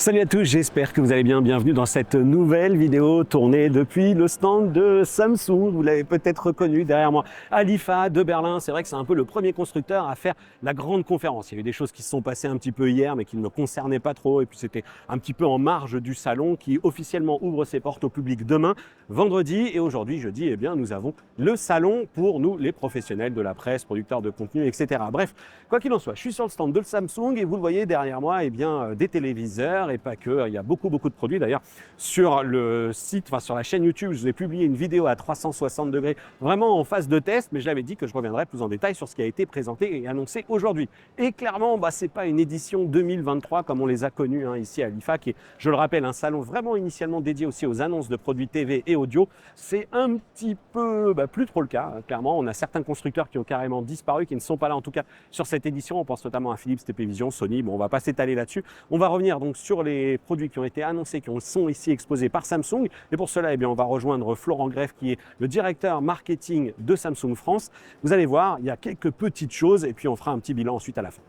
Salut à tous, j'espère que vous allez bien. Bienvenue dans cette nouvelle vidéo tournée depuis le stand de Samsung. Vous l'avez peut-être reconnu derrière moi, à l'IFA de Berlin. C'est vrai que c'est un peu le premier constructeur à faire la grande conférence. Il y a eu des choses qui se sont passées un petit peu hier, mais qui ne me concernaient pas trop. Et puis c'était un petit peu en marge du salon qui officiellement ouvre ses portes au public demain, vendredi. Et aujourd'hui, jeudi, eh bien, nous avons le salon pour nous, les professionnels de la presse, producteurs de contenu, etc. Bref, quoi qu'il en soit, je suis sur le stand de Samsung et vous le voyez derrière moi, eh bien, des téléviseurs. Et pas que, il y a beaucoup de produits. D'ailleurs, sur le site, enfin sur la chaîne YouTube, je vous ai publié une vidéo à 360 degrés, vraiment en phase de test, mais je l'avais dit que je reviendrai plus en détail sur ce qui a été présenté et annoncé aujourd'hui. Et clairement, c'est pas une édition 2023 comme on les a connus ici à l'IFA, qui est, je le rappelle, un salon vraiment initialement dédié aussi aux annonces de produits TV et audio. C'est un petit peu plus trop le cas, clairement. On a certains constructeurs qui ont carrément disparu, qui ne sont pas là en tout cas sur cette édition. On pense notamment à Philips, TPVision, Sony. Bon, on va pas s'étaler là-dessus. On va revenir donc sur les produits qui ont été annoncés, qui sont ici exposés par Samsung. Et pour cela, eh bien, on va rejoindre Florent Greff, qui est le directeur marketing de Samsung France. Vous allez voir, il y a quelques petites choses et puis on fera un petit bilan ensuite à la fin.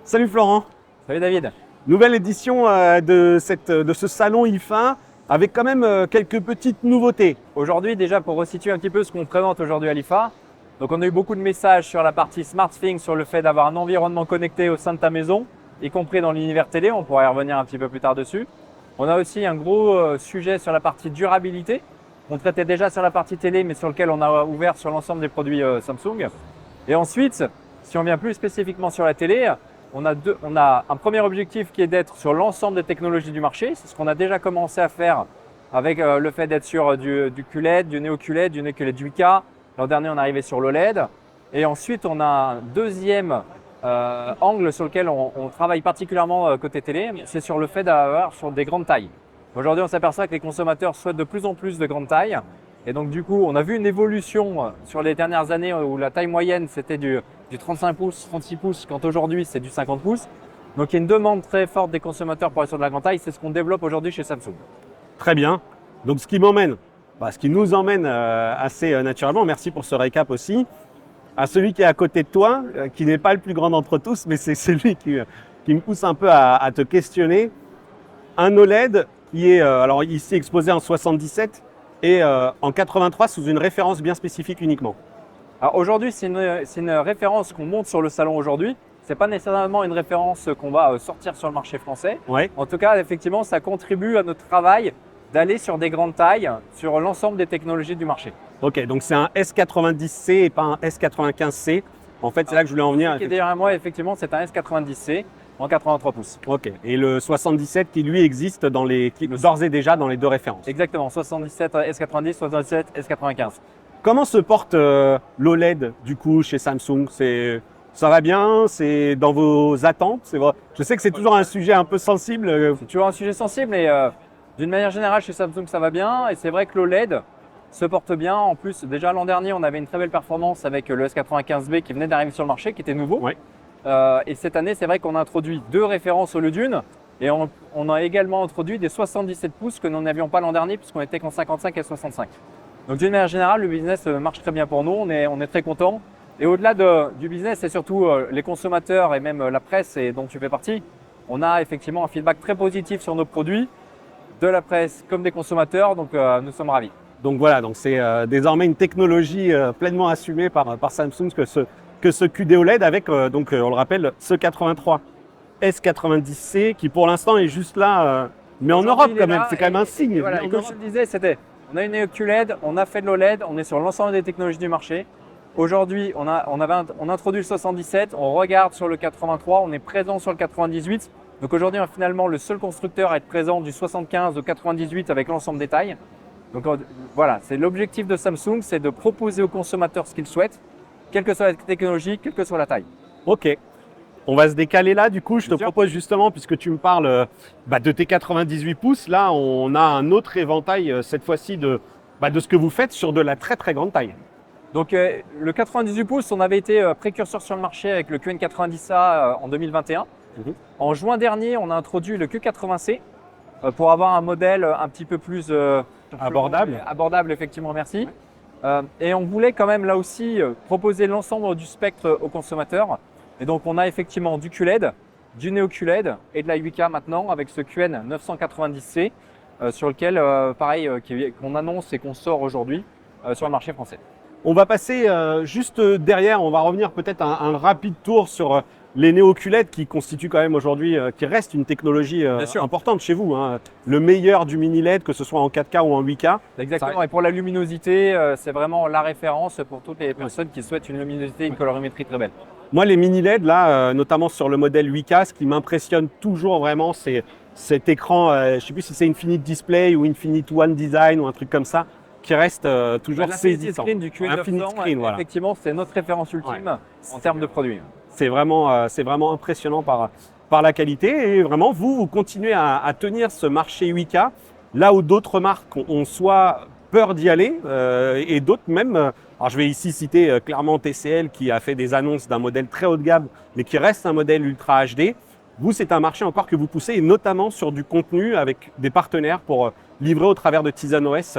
Salut Florent. Salut David. Nouvelle édition de ce salon IFA avec quand même quelques petites nouveautés. Aujourd'hui, déjà pour resituer un petit peu ce qu'on présente aujourd'hui à l'IFA, donc on a eu beaucoup de messages sur la partie SmartThings, sur le fait d'avoir un environnement connecté au sein de ta maison, y compris dans l'univers télé, on pourra y revenir un petit peu plus tard dessus. On a aussi un gros sujet sur la partie durabilité. On traitait déjà sur la partie télé, mais sur lequel on a ouvert sur l'ensemble des produits Samsung. Et ensuite, si on vient plus spécifiquement sur la télé, on a un premier objectif qui est d'être sur l'ensemble des technologies du marché. C'est ce qu'on a déjà commencé à faire avec le fait d'être sur du QLED, du Neo QLED, du Neo QLED 8K. L'an dernier, on est arrivé sur l'OLED. Et ensuite, on a un deuxième angle sur lequel on travaille particulièrement côté télé, c'est sur le fait d'avoir sur des grandes tailles. Aujourd'hui, on s'aperçoit que les consommateurs souhaitent de plus en plus de grandes tailles. Et donc, du coup, on a vu une évolution sur les dernières années où la taille moyenne, c'était du 35 pouces, 36 pouces, quand aujourd'hui, c'est du 50 pouces. Donc, il y a une demande très forte des consommateurs pour aller sur de la grande taille. C'est ce qu'on développe aujourd'hui chez Samsung. Très bien. Donc, ce qui nous emmène assez naturellement, merci pour ce récap aussi, à celui qui est à côté de toi, qui n'est pas le plus grand d'entre tous, mais c'est celui qui me pousse un peu à te questionner. Un OLED qui est alors ici exposé en 77 et en 83 sous une référence bien spécifique uniquement. Alors aujourd'hui, c'est une référence qu'on monte sur le salon aujourd'hui. C'est pas nécessairement une référence qu'on va sortir sur le marché français. Ouais. En tout cas, effectivement, ça contribue à notre travail d'aller sur des grandes tailles, sur l'ensemble des technologies du marché. Ok, donc c'est un S90C et pas un S95C. En fait, c'est là que je voulais en venir. Ce qui est derrière moi, effectivement, c'est un S90C en 83 pouces. Ok, et le 77 qui lui existe d'ores et déjà dans les deux références. Exactement, 77 S90, 77 S95. Comment se porte l'OLED du coup chez Samsung? Ça va bien? C'est dans vos attentes? C'est vrai. Je sais que c'est toujours un sujet un peu sensible. C'est toujours un sujet sensible et d'une manière générale chez Samsung ça va bien et c'est vrai que l'OLED se porte bien. En plus, déjà l'an dernier, on avait une très belle performance avec le S95B qui venait d'arriver sur le marché, qui était nouveau. Ouais. Et cette année, c'est vrai qu'on a introduit deux références au lieu d'une. Et on a également introduit des 77 pouces que nous n'avions pas l'an dernier puisqu'on était qu'en 55 et 65. Donc d'une manière générale, le business marche très bien pour nous. On est très contents. Et au-delà du business, c'est surtout les consommateurs et même la presse et dont tu fais partie. On a effectivement un feedback très positif sur nos produits, de la presse comme des consommateurs. Donc nous sommes ravis. Donc voilà, donc c'est désormais une technologie pleinement assumée par Samsung que ce QD OLED avec, donc on le rappelle, ce 83 S90C qui pour l'instant est juste là, mais en Europe quand même, c'est quand même un signe. Et voilà, et comme je le disais, on a une Neo QLED, on a fait de l'OLED, on est sur l'ensemble des technologies du marché. Aujourd'hui, on introduit le 77, on regarde sur le 83, on est présent sur le 98. Donc aujourd'hui, on est finalement le seul constructeur à être présent du 75 au 98 avec l'ensemble des tailles. Donc voilà, c'est l'objectif de Samsung, c'est de proposer aux consommateurs ce qu'ils souhaitent, quelle que soit la technologie, quelle que soit la taille. Ok, on va se décaler là du coup, je te propose justement, puisque tu me parles de tes 98 pouces, là on a un autre éventail cette fois-ci de ce que vous faites sur de la très très grande taille. Donc le 98 pouces, on avait été précurseur sur le marché avec le QN90A en 2021. En juin dernier, on a introduit le Q80C pour avoir un modèle un petit peu plus abordable. Abordable, effectivement, merci. Et on voulait quand même là aussi proposer l'ensemble du spectre aux consommateurs. Et donc on a effectivement du QLED, du Neo QLED et de la 8K maintenant avec ce QN 990C sur lequel, pareil, qu'on annonce et qu'on sort aujourd'hui sur le marché français. On va passer juste derrière, on va revenir peut-être un rapide tour sur les Neo QLED qui constituent quand même aujourd'hui, qui reste une technologie importante chez vous. Hein. Le meilleur du mini LED, que ce soit en 4K ou en 8K. Exactement, et pour la luminosité, c'est vraiment la référence pour toutes les personnes qui souhaitent une luminosité, une colorimétrie très belle. Moi, les mini LED, là, notamment sur le modèle 8K, ce qui m'impressionne toujours vraiment, c'est cet écran, je ne sais plus si c'est Infinite Display ou Infinite One Design ou un truc comme ça, qui reste toujours saisissant. Screen du QN900, voilà. Effectivement, c'est notre référence ultime en termes de produits. C'est vraiment impressionnant par la qualité et vraiment, vous continuez à tenir ce marché 8K, là où d'autres marques ont soit peur d'y aller et d'autres même, alors je vais ici citer clairement TCL qui a fait des annonces d'un modèle très haut de gamme, mais qui reste un modèle Ultra HD. Vous, c'est un marché encore que vous poussez, et notamment sur du contenu avec des partenaires pour livrer au travers de Tizen OS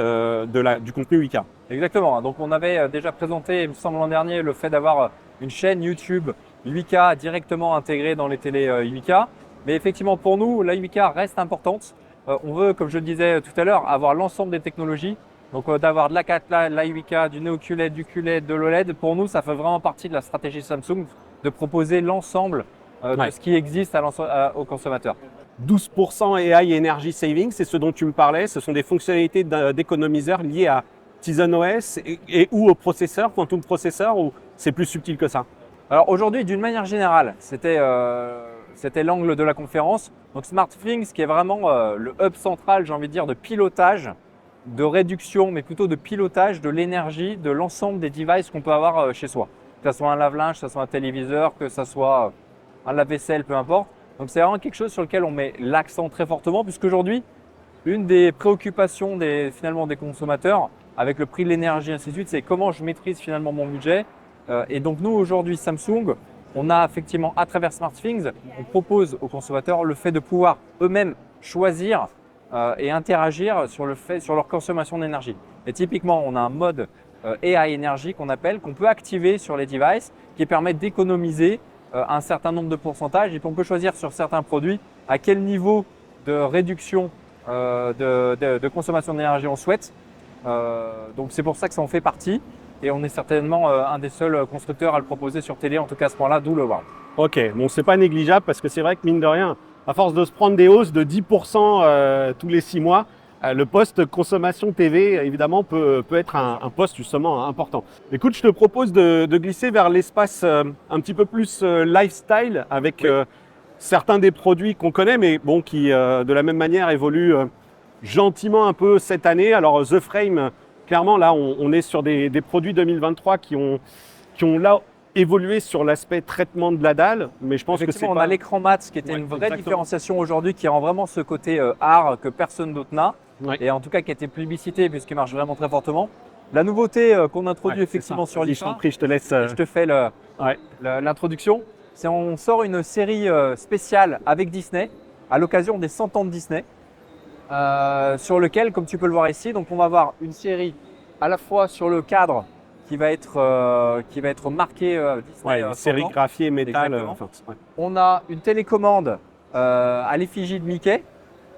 du contenu 8K. Exactement. Donc, on avait déjà présenté, il me semble l'an dernier, le fait d'avoir une chaîne YouTube 8K directement intégrée dans les télés 8K. Mais effectivement, pour nous, la 8K reste importante. On veut, comme je le disais tout à l'heure, avoir l'ensemble des technologies. Donc, d'avoir de la 4K, de la 8K, du Neo QLED, du QLED, de l'OLED. Pour nous, ça fait vraiment partie de la stratégie Samsung de proposer l'ensemble de ce qui existe aux consommateurs. 12% AI Energy Saving, c'est ce dont tu me parlais. Ce sont des fonctionnalités d'économiseurs liées à Tizen OS et ou au processeur, Quantum Processor, ou c'est plus subtil que ça? Alors aujourd'hui, d'une manière générale, c'était l'angle de la conférence. Donc SmartThings, qui est vraiment le hub central, j'ai envie de dire, de pilotage, de réduction, mais plutôt de pilotage de l'énergie de l'ensemble des devices qu'on peut avoir chez soi. Que ce soit un lave-linge, que ce soit un téléviseur, que ce soit un lave-vaisselle, peu importe. Donc c'est vraiment quelque chose sur lequel on met l'accent très fortement, puisqu'aujourd'hui, une des préoccupations finalement des consommateurs, avec le prix de l'énergie, ainsi de suite, c'est comment je maîtrise finalement mon budget. Et donc nous, aujourd'hui, Samsung, on a effectivement, à travers SmartThings, on propose aux consommateurs le fait de pouvoir eux-mêmes choisir et interagir sur leur consommation d'énergie. Et typiquement, on a un mode AI énergie qu'on peut activer sur les devices, qui permet d'économiser un certain nombre de pourcentages, et puis on peut choisir sur certains produits à quel niveau de réduction de consommation d'énergie on souhaite. Donc c'est pour ça que ça en fait partie, et on est certainement un des seuls constructeurs à le proposer sur télé, en tout cas à ce point-là, d'où le wow. Ok, bon, c'est pas négligeable parce que c'est vrai que mine de rien, à force de se prendre des hausses de 10% tous les 6 mois, le poste consommation TV, évidemment, peut être un poste justement important. Écoute, je te propose de glisser vers l'espace un petit peu plus lifestyle avec certains des produits qu'on connaît, mais bon, qui de la même manière évoluent gentiment un peu cette année. Alors The Frame, clairement, là, on est sur des produits 2023 qui ont là évolué sur l'aspect traitement de la dalle, mais je pense que c'est on a l'écran mat, qui était une vraie différenciation aujourd'hui, qui rend vraiment ce côté art que personne d'autre n'a. Et en tout cas qui a été plébiscité puisqu'il marche vraiment très fortement. La nouveauté qu'on introduit effectivement sur l'IFA, je t'en prie, je te laisse. Je te fais l'introduction. C'est on sort une série spéciale avec Disney à l'occasion des 100 ans de Disney, sur lequel, comme tu peux le voir ici, donc on va avoir une série à la fois sur le cadre qui va être marqué Disney. Une sérigraphiée métal. On a une télécommande à l'effigie de Mickey.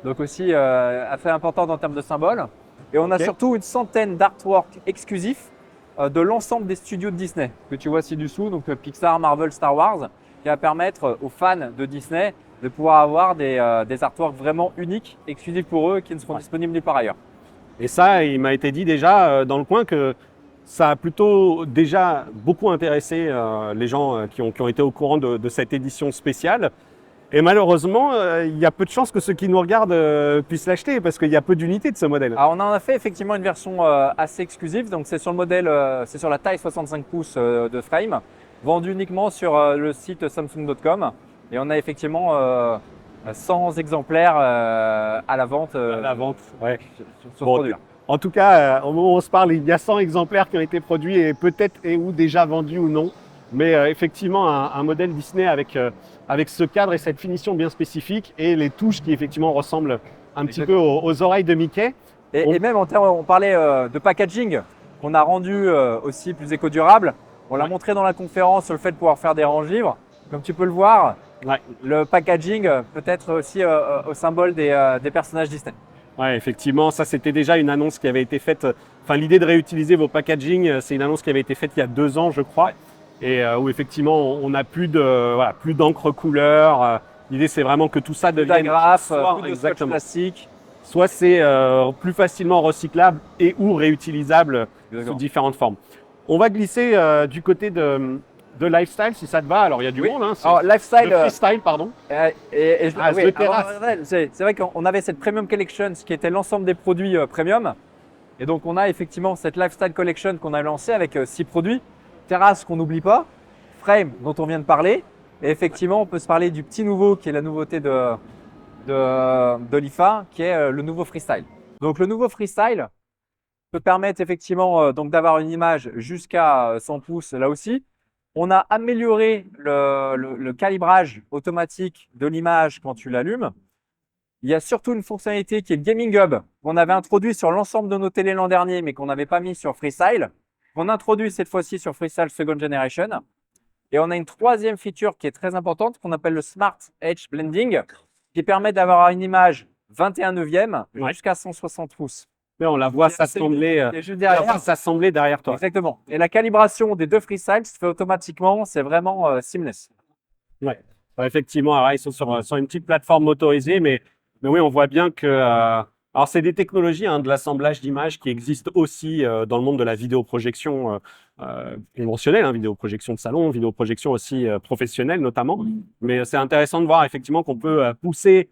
Donc aussi assez importante en termes de symboles. Et on a surtout une centaine d'artworks exclusifs de l'ensemble des studios de Disney, que tu vois ci-dessous, donc Pixar, Marvel, Star Wars, qui va permettre aux fans de Disney de pouvoir avoir des artworks vraiment uniques, exclusifs pour eux, qui ne seront disponibles nulle part ailleurs. Et ça, il m'a été dit déjà dans le coin que ça a plutôt déjà beaucoup intéressé les gens qui ont été au courant de cette édition spéciale. Et malheureusement, il y a peu de chances que ceux qui nous regardent puissent l'acheter parce qu'il y a peu d'unités de ce modèle. Alors on en a fait effectivement une version assez exclusive. Donc c'est sur le modèle, c'est sur la taille 65 pouces de frame, vendu uniquement sur le site samsung.com. Et on a effectivement 100 exemplaires à la vente. Sur ce produit-là. En tout cas, au moment où on se parle, il y a 100 exemplaires qui ont été produits et peut-être ou déjà vendus ou non. Mais effectivement, un modèle Disney avec ce cadre et cette finition bien spécifique et les touches qui effectivement ressemblent un petit peu aux oreilles de Mickey. Et même en termes, on parlait de packaging qu'on a rendu aussi plus éco-durable. On l'a montré dans la conférence sur le fait de pouvoir faire des ranges livres. Comme tu peux le voir, Ouais. Le packaging peut être aussi au symbole des personnages Disney. Ouais, effectivement, ça c'était déjà une annonce qui avait été faite. Enfin, l'idée de réutiliser vos packaging, c'est une annonce qui avait été faite il y a 2 ans, je crois, et où effectivement on n'a plus de voilà, plus d'encre couleur. L'idée c'est vraiment que tout ça devienne D'agrafes, soit plus de scotch exactement, plastique. soit c'est plus facilement recyclable et ou réutilisable sous différentes formes. On va glisser du côté de lifestyle si ça te va. Alors il y a du Oui. monde, hein, c'est Alors, lifestyle, de freestyle, pardon. oui, The Terrace. c'est vrai qu'on avait cette Premium Collection, ce qui était l'ensemble des produits premium. Et donc, on a effectivement cette Lifestyle Collection qu'on a lancée avec 6 produits. Terrace qu'on n'oublie pas, Frame dont on vient de parler. Et effectivement, on peut se parler du petit nouveau qui est la nouveauté de l'IFA, qui est le nouveau Freestyle. Donc, le nouveau Freestyle peut permettre effectivement donc d'avoir une image jusqu'à 100 pouces là aussi. On a amélioré le calibrage automatique de l'image quand tu l'allumes. Il y a surtout une fonctionnalité qui est le Gaming Hub qu'on avait introduit sur l'ensemble de nos télés l'an dernier, mais qu'on n'avait pas mis sur Freestyle. On introduit cette fois-ci sur Freestyle Second Generation. Et on a une troisième feature qui est très importante qu'on appelle le Smart Edge Blending, qui permet d'avoir une image 21/9 jusqu'à 160 pouces. Mais on la voit s'assembler derrière toi. Exactement. Et la calibration des deux freestyles se fait automatiquement. C'est vraiment seamless. Ouais. Effectivement, alors, ils sont sur une petite plateforme motorisée, mais oui, on voit bien que. Alors, c'est des technologies de l'assemblage d'images qui existent aussi dans le monde de la vidéoprojection conventionnelle, vidéoprojection de salon, vidéoprojection aussi professionnelle notamment. Mais c'est intéressant de voir effectivement qu'on peut pousser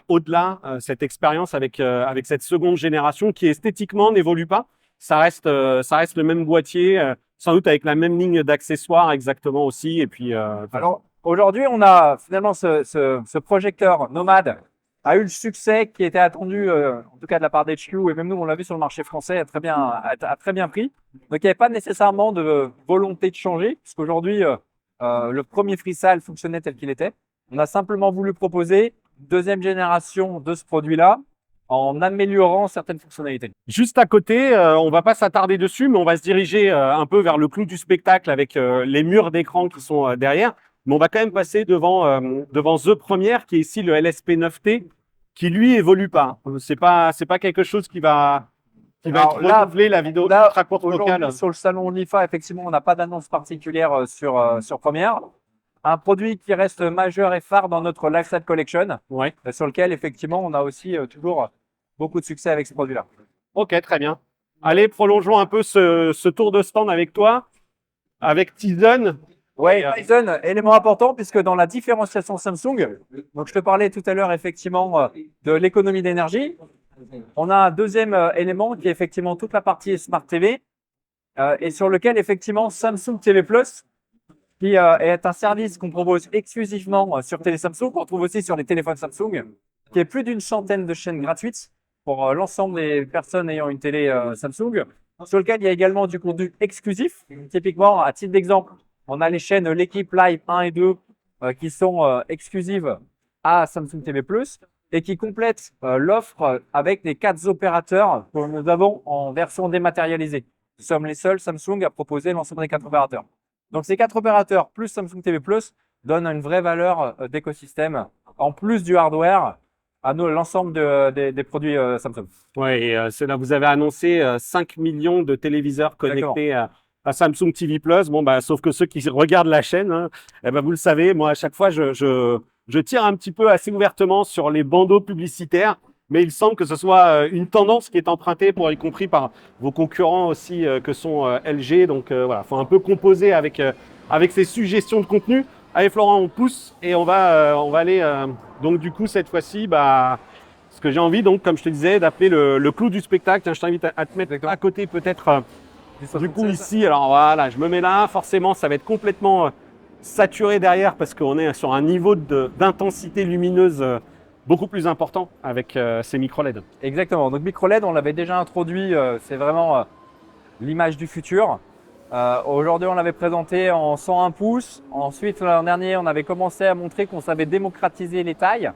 au-delà cette expérience avec cette seconde génération qui esthétiquement n'évolue pas. Ça reste le même boîtier, sans doute avec la même ligne d'accessoires exactement aussi. Et puis, alors aujourd'hui, on a finalement ce projecteur Nomad a eu le succès qui était attendu, en tout cas de la part d'HQ, et même nous on l'a vu sur le marché français, a très bien pris. Donc il n'y avait pas nécessairement de volonté de changer, puisqu'aujourd'hui le premier Freestyle fonctionnait tel qu'il était. On a simplement voulu proposer deuxième génération de ce produit-là en améliorant certaines fonctionnalités. Juste à côté, on va pas s'attarder dessus, mais on va se diriger un peu vers le clou du spectacle avec les murs d'écran qui sont derrière. Mais on va quand même passer devant The Premiere, qui est ici le LSP9T, qui lui évolue pas. C'est pas quelque chose qui va être renouvelé, la vidéo ultra courte locale. Sur le salon l'IFA, effectivement, on n'a pas d'annonce particulière sur Premiere. Un produit qui reste majeur et phare dans notre Lifestyle Collection, sur lequel effectivement on a aussi toujours beaucoup de succès avec ce produit-là. Ok, très bien. Allez, prolongeons un peu ce tour de stand avec toi, avec Tizen. Oui, Tizen, élément important puisque dans la différenciation Samsung, donc je te parlais tout à l'heure effectivement de l'économie d'énergie. On a un deuxième élément qui est effectivement toute la partie Smart TV et sur lequel effectivement Samsung TV Plus, qui est un service qu'on propose exclusivement sur télé Samsung, qu'on trouve aussi sur les téléphones Samsung, qui est plus d'une centaine de chaînes gratuites pour l'ensemble des personnes ayant une télé Samsung, sur lequel il y a également du contenu exclusif. Typiquement, à titre d'exemple, on a les chaînes L'équipe Live 1 et 2 qui sont exclusives à Samsung TV Plus et qui complètent l'offre avec les 4 opérateurs que nous avons en version dématérialisée. Nous sommes les seuls Samsung à proposer l'ensemble des 4 opérateurs. Donc ces 4 opérateurs plus Samsung TV Plus donnent une vraie valeur d'écosystème en plus du hardware à l'ensemble des produits Samsung. Oui, et là, vous avez annoncé 5 millions de téléviseurs connectés à Samsung TV Plus. Bon, sauf que ceux qui regardent la chaîne, vous le savez, moi, à chaque fois, je tire un petit peu assez ouvertement sur les bandeaux publicitaires, mais il semble que ce soit une tendance qui est empruntée, y compris par vos concurrents aussi, que sont LG. Donc, voilà, il faut un peu composer avec ces suggestions de contenu. Allez, Florent, on pousse et on va aller, donc, du coup, cette fois-ci, ce que j'ai envie, donc, comme je te disais, d'appeler le clou du spectacle. Tiens, je t'invite à te mettre à côté, peut-être, du coup, ici. Alors, voilà, je me mets là. Forcément, ça va être complètement saturé derrière parce qu'on est sur un niveau d'intensité lumineuse beaucoup plus important avec ces micro LED. Exactement. Donc, micro LED, on l'avait déjà introduit. C'est vraiment l'image du futur. Aujourd'hui, on l'avait présenté en 101 pouces. Ensuite, l'an dernier, on avait commencé à montrer qu'on savait démocratiser les tailles.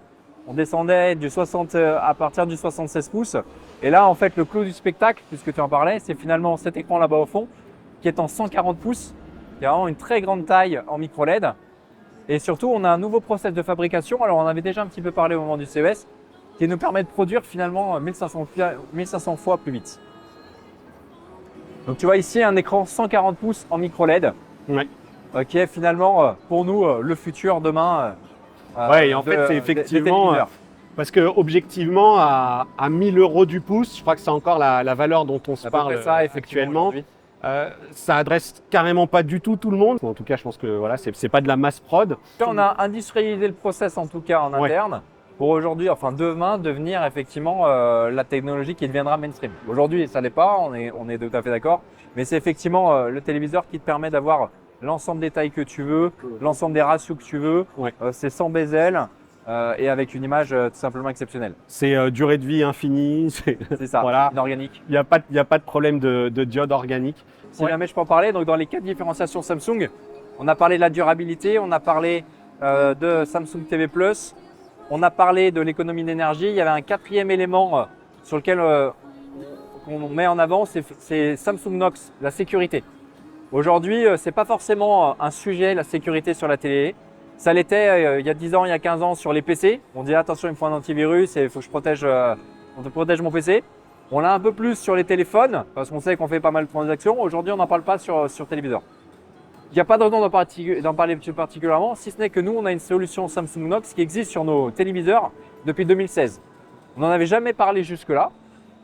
On descendait à partir du 76 pouces. Et là, en fait, le clou du spectacle, puisque tu en parlais, c'est finalement cet écran là-bas au fond, qui est en 140 pouces. Il y a vraiment une très grande taille en micro LED. Et surtout, on a un nouveau process de fabrication. Alors, on avait déjà un petit peu parlé au moment du CES, qui nous permet de produire finalement 1500 fois plus vite. Donc, tu vois ici un écran 140 pouces en micro LED, Ouais. qui est finalement pour nous le futur demain. Ouais, et en fait, c'est effectivement, parce que objectivement, à 1000 € du pouce, je crois que c'est encore la valeur dont on se parle actuellement. Ça adresse carrément pas du tout le monde. En tout cas, je pense que voilà, c'est pas de la masse prod. On a industrialisé le process en tout cas en interne pour aujourd'hui, enfin demain, devenir effectivement la technologie qui deviendra mainstream. Aujourd'hui, ça l'est pas, on est tout à fait d'accord, mais c'est effectivement le téléviseur qui te permet d'avoir l'ensemble des tailles que tu veux, l'ensemble des ratios que tu veux. C'est sans bezel. Et avec une image tout simplement exceptionnelle. C'est durée de vie infinie. C'est ça, voilà. organique. Il n'y a pas de problème de diode organique. Si jamais je peux en parler, donc dans les 4 différenciations Samsung, on a parlé de la durabilité, on a parlé de Samsung TV+, on a parlé de l'économie d'énergie. Il y avait un 4e élément sur lequel on met en avant, c'est Samsung Knox, la sécurité. Aujourd'hui, c'est pas forcément un sujet, la sécurité sur la télé. Ça l'était il y a 10 ans, il y a 15 ans sur les PC. On dit attention, il me faut un antivirus et il faut que je protège mon PC. On l'a un peu plus sur les téléphones parce qu'on sait qu'on fait pas mal de transactions. Aujourd'hui, on n'en parle pas sur téléviseur. Il n'y a pas de raison d'en parler plus particulièrement, si ce n'est que nous, on a une solution Samsung Knox qui existe sur nos téléviseurs depuis 2016. On n'en avait jamais parlé jusque-là.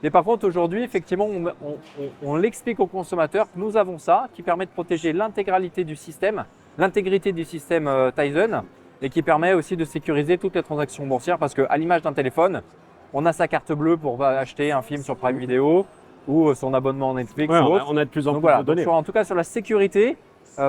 Mais par contre, aujourd'hui, effectivement, on l'explique aux consommateurs que nous avons ça qui permet de protéger l'intégralité du système, l'intégrité du système Tizen et qui permet aussi de sécuriser toutes les transactions boursières parce qu'à l'image d'un téléphone, on a sa carte bleue pour acheter un film sur Prime Video ou son abonnement Netflix. Ouais, on a de plus en plus de données. En tout cas, sur la sécurité,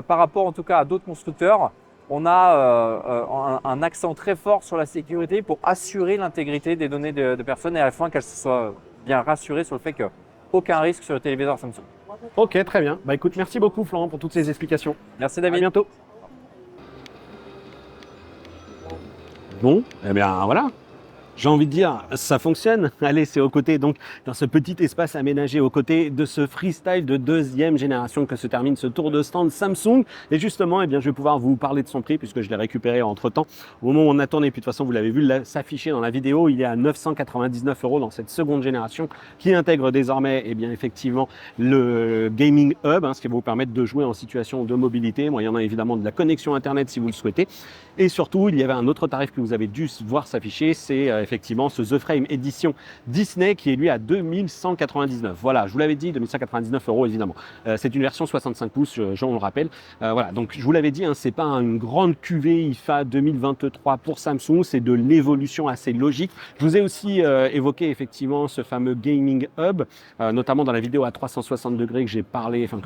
par rapport en tout cas à d'autres constructeurs, on a un accent très fort sur la sécurité pour assurer l'intégrité des données de personnes et à la fin qu'elles soient bien rassurées sur le fait qu'aucun risque sur le téléviseur Samsung. Ok, très bien. Bah écoute, merci beaucoup Florent pour toutes ces explications. Merci David. À bientôt. Bon, eh bien voilà. J'ai envie de dire, ça fonctionne. Allez, c'est aux côtés, donc, dans ce petit espace aménagé aux côtés de ce freestyle de 2e génération que se termine ce tour de stand Samsung. Et justement, eh bien, je vais pouvoir vous parler de son prix puisque je l'ai récupéré entre temps au moment où on a tourné. Puis de toute façon, vous l'avez vu s'afficher dans la vidéo. Il est à 999 € dans cette seconde génération qui intègre désormais, eh bien, effectivement, le Gaming Hub, ce qui va vous permettre de jouer en situation de mobilité. Bon, il y en a évidemment de la connexion Internet si vous le souhaitez. Et surtout, il y avait un autre tarif que vous avez dû voir s'afficher, c'est effectivement ce The Frame édition Disney qui est lui à 2199. Voilà, je vous l'avais dit, 2199 € évidemment. C'est une version 65 pouces, on le rappelle. Voilà, donc je vous l'avais dit, c'est pas une grande cuvée IFA 2023 pour Samsung, c'est de l'évolution assez logique. Je vous ai aussi évoqué effectivement ce fameux Gaming Hub, notamment dans la vidéo à 360 degrés que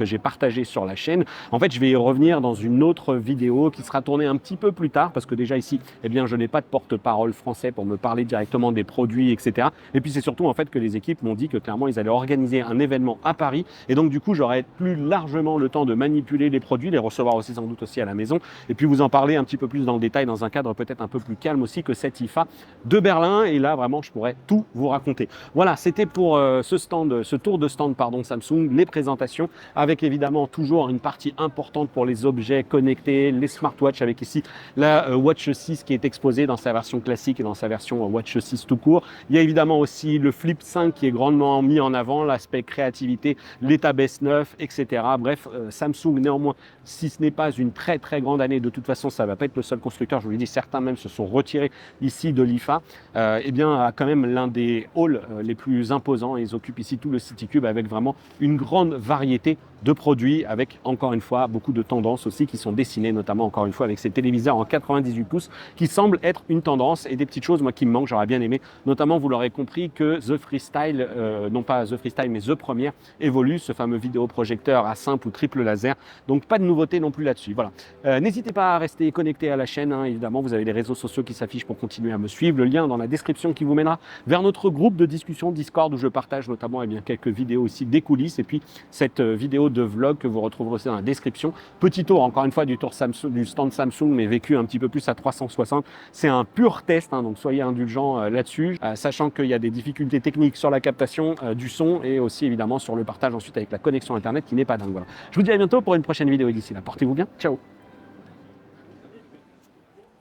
j'ai partagé sur la chaîne. En fait, je vais y revenir dans une autre vidéo qui sera tournée un petit peu plus tard parce que déjà ici, eh bien, je n'ai pas de porte-parole français pour me parler directement des produits, etc. Et puis c'est surtout en fait que les équipes m'ont dit que clairement ils allaient organiser un événement à Paris et donc du coup j'aurai plus largement le temps de manipuler les produits, les recevoir aussi sans doute aussi à la maison et puis vous en parler un petit peu plus dans le détail dans un cadre peut-être un peu plus calme aussi que cette IFA de Berlin et là vraiment je pourrais tout vous raconter. Voilà, c'était pour ce tour de stand Samsung, les présentations avec évidemment toujours une partie importante pour les objets connectés, les smartwatches avec ici la Watch 6 qui est exposée dans sa version classique et dans sa version Watch 6 tout court. Il y a évidemment aussi le Flip 5 qui est grandement mis en avant, l'aspect créativité, l'état Tab S9, etc. Bref, Samsung néanmoins, si ce n'est pas une très très grande année, de toute façon ça ne va pas être le seul constructeur, je vous l'ai dit, certains même se sont retirés ici de l'IFA, eh bien a quand même l'un des halls les plus imposants et ils occupent ici tout le CityCube avec vraiment une grande variété de produits avec encore une fois beaucoup de tendances aussi qui sont dessinées, notamment encore une fois avec ces téléviseurs en 98 pouces qui semblent être une tendance et des petites choses moi qui me manquent, j'aurais bien aimé, notamment vous l'aurez compris que The Freestyle, non pas The Freestyle mais The Premiere évolue, ce fameux vidéoprojecteur à simple ou triple laser, donc pas de nouveauté non plus là-dessus. Voilà. N'hésitez pas à rester connecté à la chaîne, évidemment vous avez les réseaux sociaux qui s'affichent pour continuer à me suivre, le lien dans la description qui vous mènera vers notre groupe de discussion Discord où je partage notamment quelques vidéos aussi des coulisses et puis cette vidéo de vlog que vous retrouverez aussi dans la description. Petit tour encore une fois du stand Samsung mais vécu un petit peu plus à 360. C'est un pur test, donc soyez indulgents là-dessus, sachant qu'il y a des difficultés techniques sur la captation du son et aussi évidemment sur le partage ensuite avec la connexion internet qui n'est pas dingue. Voilà. Je vous dis à bientôt pour une prochaine vidéo et d'ici là, portez-vous bien, ciao.